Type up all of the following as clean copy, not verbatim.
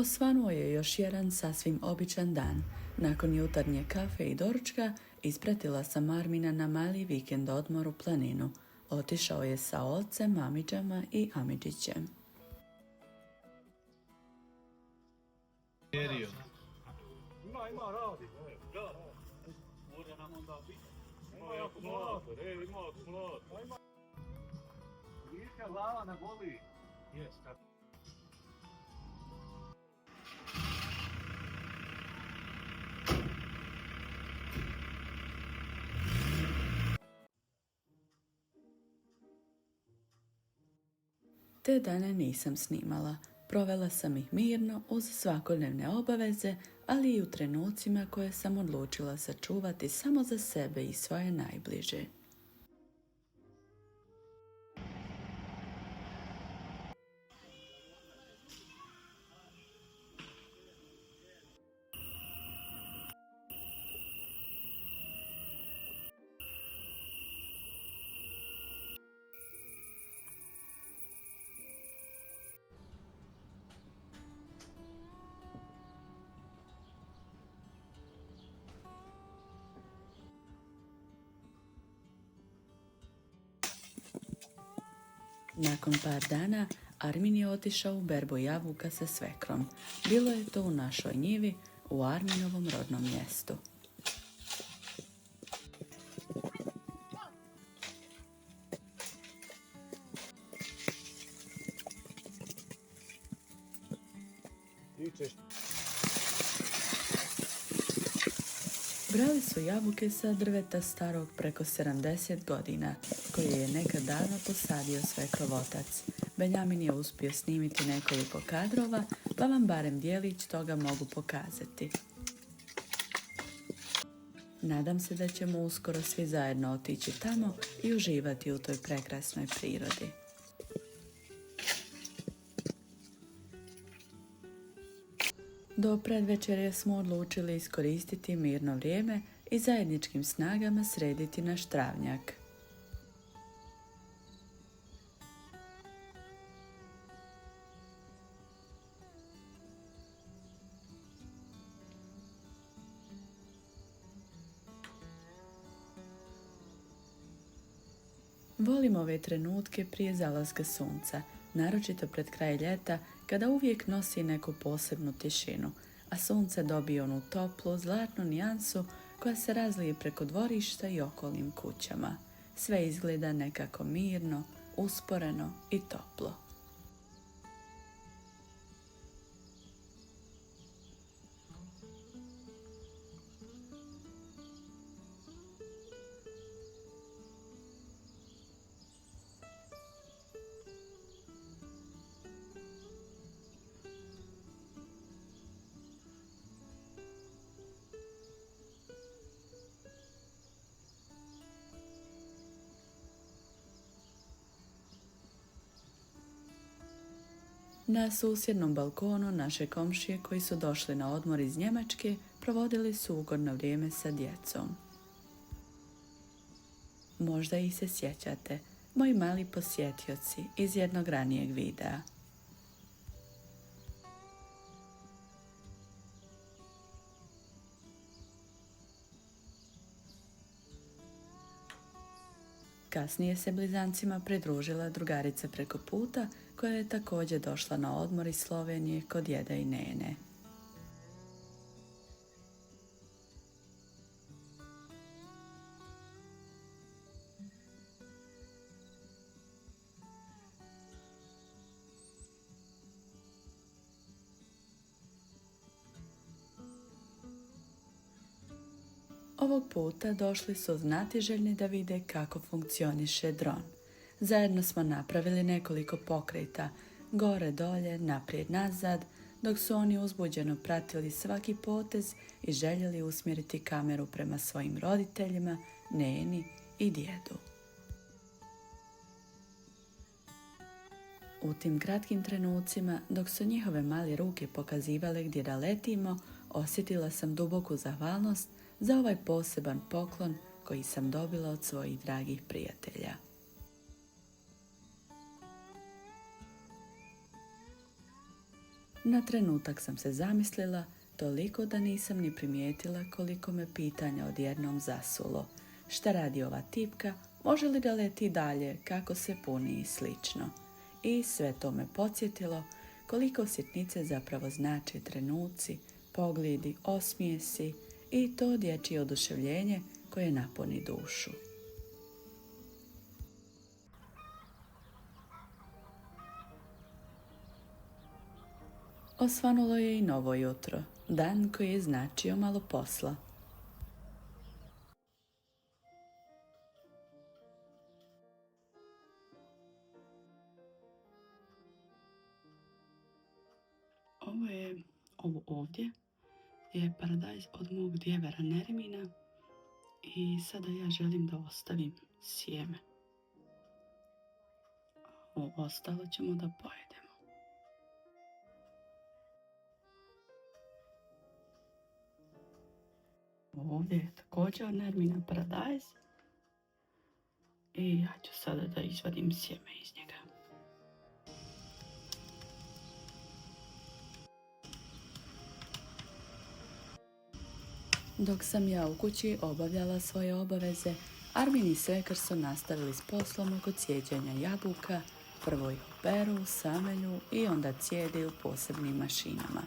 Osvanuo je još jedan sasvim običan dan. Nakon jutarnje kafe i doručka ispratila sam Armina na mali vikend odmor u planinu. Otišao je sa ocem, amidžama i amidžićem. Ima radi, da. Može nam onda biti. Ima akumulator, ima akumulator. Viška glava ne boli. Jes, tako. Te dane nisam snimala. Provela sam ih mirno uz svakodnevne obaveze, ali i u trenucima koje sam odlučila sačuvati samo za sebe i svoje najbliže. Nakon par dana, Armin je otišao u berbu jabuka sa svekrom. Bilo je to u našoj njivi, u Arminovom rodnom mjestu. Brali su jabuke sa drveta starog preko 70 godina, koje je nekad davno posadio svekrov otac. Benjamin je uspio snimiti nekoliko kadrova, pa vam barem dijelić toga mogu pokazati. Nadam se da ćemo uskoro svi zajedno otići tamo i uživati u toj prekrasnoj prirodi. Do predvečerje smo odlučili iskoristiti mirno vrijeme i zajedničkim snagama srediti naš travnjak. Volim ove trenutke prije zalaska sunca, naročito pred kraj ljeta, kada uvijek nosi neku posebnu tišinu, a sunce dobije onu toplu, zlatnu nijansu koja se razlije preko dvorišta i okolnim kućama. Sve izgleda nekako mirno, usporeno i toplo. Na susjednom balkonu naše komšije koji su došli na odmor iz Njemačke provodili su ugodno vrijeme sa djecom. Možda ih se sjećate, moji mali posjetioci iz jednog ranijeg videa. Kasnije se blizancima pridružila drugarica preko puta koja je također došla na odmor iz Slovenije kod djeda i nene. Ovog puta došli su znatiželjni da vide kako funkcioniše dron. Zajedno smo napravili nekoliko pokreta, gore, dolje, naprijed, nazad, dok su oni uzbuđeno pratili svaki potez i željeli usmjeriti kameru prema svojim roditeljima, neni i djedu. U tim kratkim trenucima, dok su njihove male ruke pokazivale gdje da letimo, osjetila sam duboku zahvalnost za ovaj poseban poklon koji sam dobila od svojih dragih prijatelja. Na trenutak sam se zamislila, toliko da nisam ni primijetila koliko me pitanja odjednom zasulo. Šta radi ova tipka, može li da leti dalje, kako se puni i slično. I sve to me podsjetilo koliko sitnice zapravo znače trenuci, pogledi, osmijesi i to dječje oduševljenje koje napuni dušu. Osvanulo je i novo jutro, dan koji je značio malo posla. Ovo ovdje je paradajz od mog djevera Nermina i sada ja želim da ostavim sjeme. Ovo ostalo ćemo da pojedemo. Ovdje je također od Nermina paradajz i ja ću sada da izvadim sjeme iz njega. Dok sam ja u kući obavljala svoje obaveze, Armin i svekar su nastavili s poslom oko cijeđenja jabuka, prvo ih operu, samelju i onda cijedi u posebnim mašinama.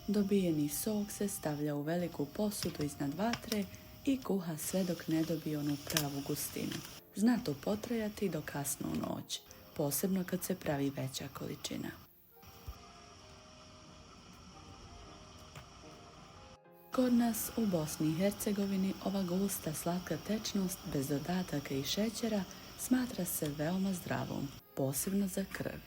Dobijeni sok se stavlja u veliku posudu iznad vatre i kuha sve dok ne dobije onu pravu gustinu. Zna to potrajati do kasno u noć, posebno kad se pravi veća količina. Kod nas u Bosni i Hercegovini ova gusta slatka tečnost bez dodataka i šećera smatra se veoma zdravom, posebno za krv.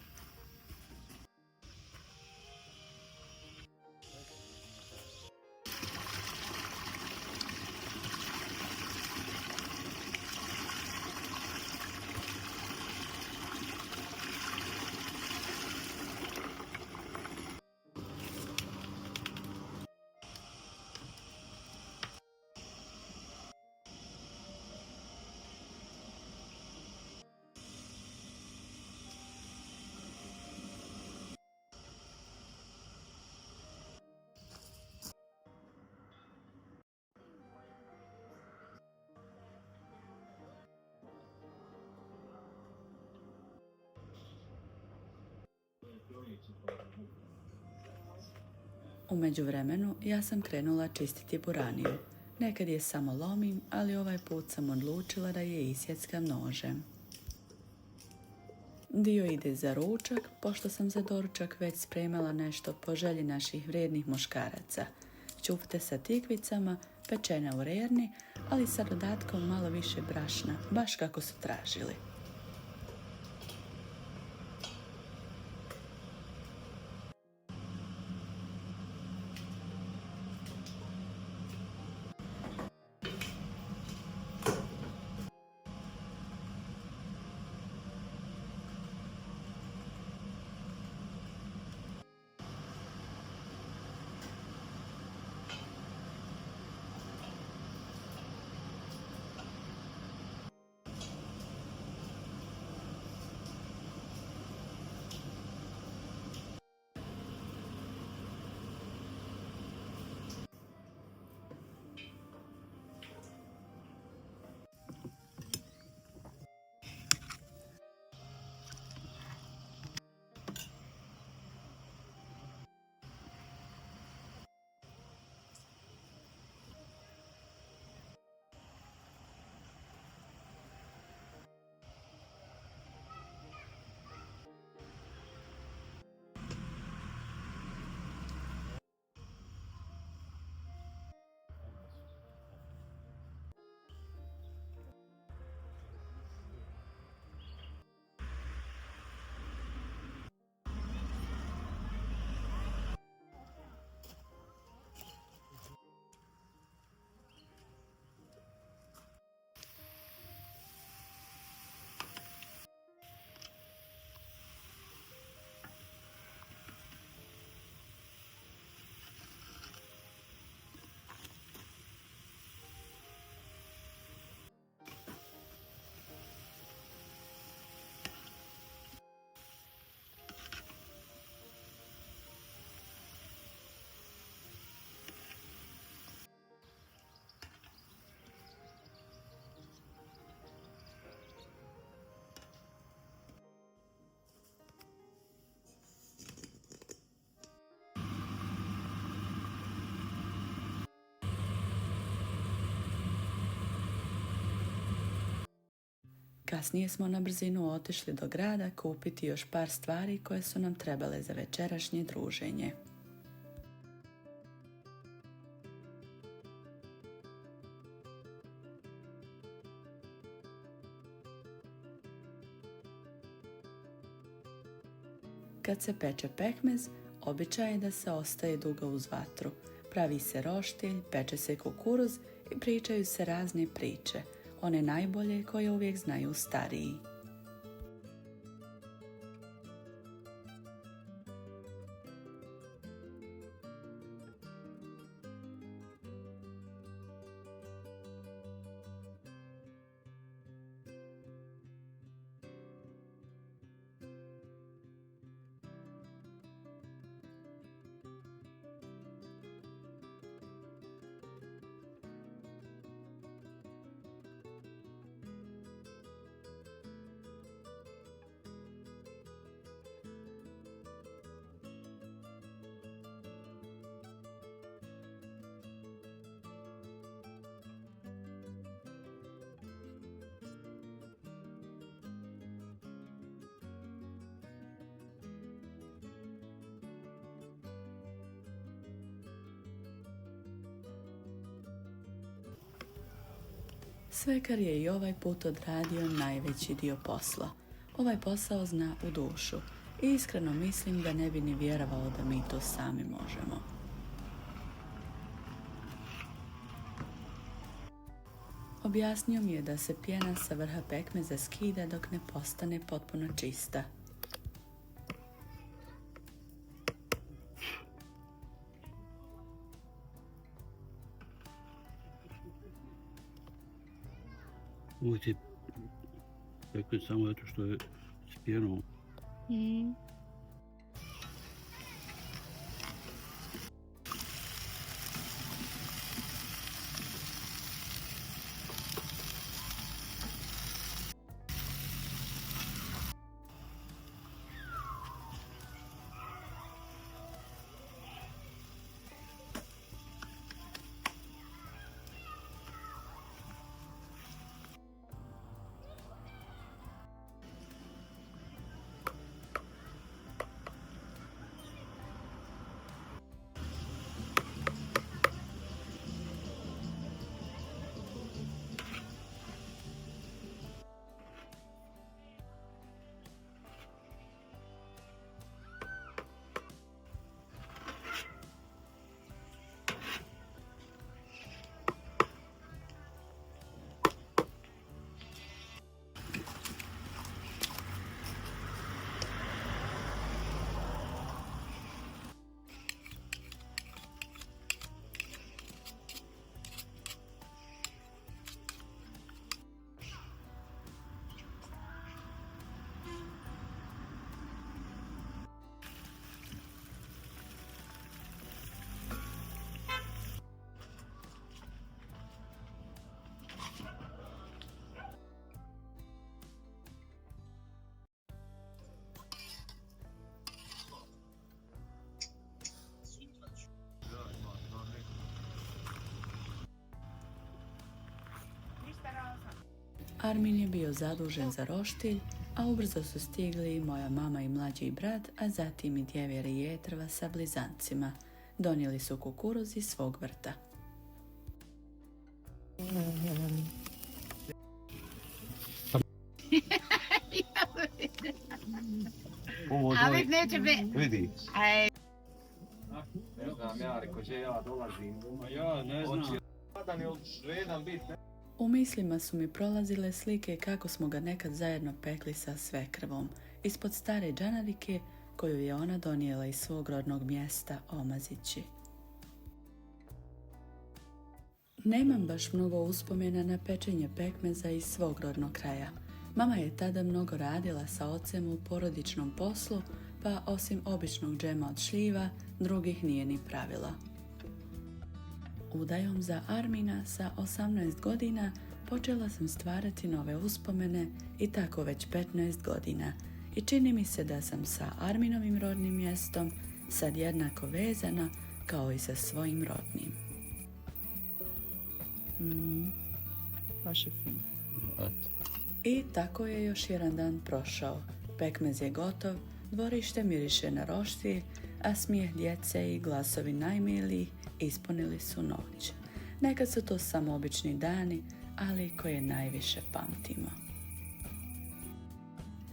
U međuvremenu ja sam krenula čistiti buraniju. Nekad je samo lomim, ali ovaj put sam odlučila da je isjeckam nožem. Dio ide za ručak, pošto sam za doručak već spremala nešto po želji naših vrijednih muškaraca. Ćufte sa tikvicama, pečene u rerni, ali sa dodatkom malo više brašna, baš kako su tražili. Kasnije smo na brzinu otišli do grada kupiti još par stvari koje su nam trebale za večerašnje druženje. Kad se peče pekmez, običaj je da se ostaje dugo uz vatru. Pravi se roštilj, peče se kukuruz i pričaju se razne priče, one najbolje koje uvijek znaju stariji. Svekar je i ovaj put odradio najveći dio posla. Ovaj posao zna u dušu i iskreno mislim da ne bi ni vjerovao da mi to sami možemo. Objasnio mi je da se pjena sa vrha pekmeza skida dok ne postane potpuno čista. Uvijek je pekmez samo zato što je s pjenom. Armin je bio zadužen za roštilj, a ubrzo su stigli i moja mama i mlađi brat, a zatim i djevjer i jetrva sa blizancima. Donijeli su kukuruz iz svog vrta. Ali neće biti. Vidi. Aj, Ne znam ja, reko že ja dolazim. A ja ne znam. Padan ili žredan bit, ne? U mislima su mi prolazile slike kako smo ga nekad zajedno pekli sa svekrvom, ispod stare džanarike koju je ona donijela iz svog rodnog mjesta Omazići. Nemam baš mnogo uspomena na pečenje pekmeza iz svog rodnog kraja. Mama je tada mnogo radila sa ocem u porodičnom poslu, pa osim običnog džema od šljiva, drugih nije ni pravila. Udajom za Armina sa 18 godina počela sam stvarati nove uspomene i tako već 15 godina. I čini mi se da sam sa Arminovim rodnim mjestom sad jednako vezana kao i sa svojim rodnim. Baš je fino. Eto. I tako je još jedan dan prošao. Pekmez je gotov, dvorište miriše na roštilj, a smijeh djece i glasovi najmilijih ispunili su noć. Nekad su to samo obični dani, ali koje najviše pamtimo.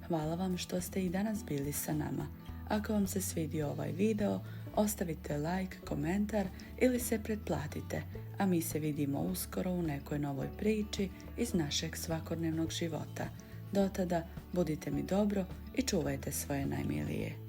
Hvala vam što ste i danas bili sa nama. Ako vam se svidio ovaj video, ostavite like, komentar ili se pretplatite, a mi se vidimo uskoro u nekoj novoj priči iz našeg svakodnevnog života. Do tada budite mi dobro i čuvajte svoje najmilije.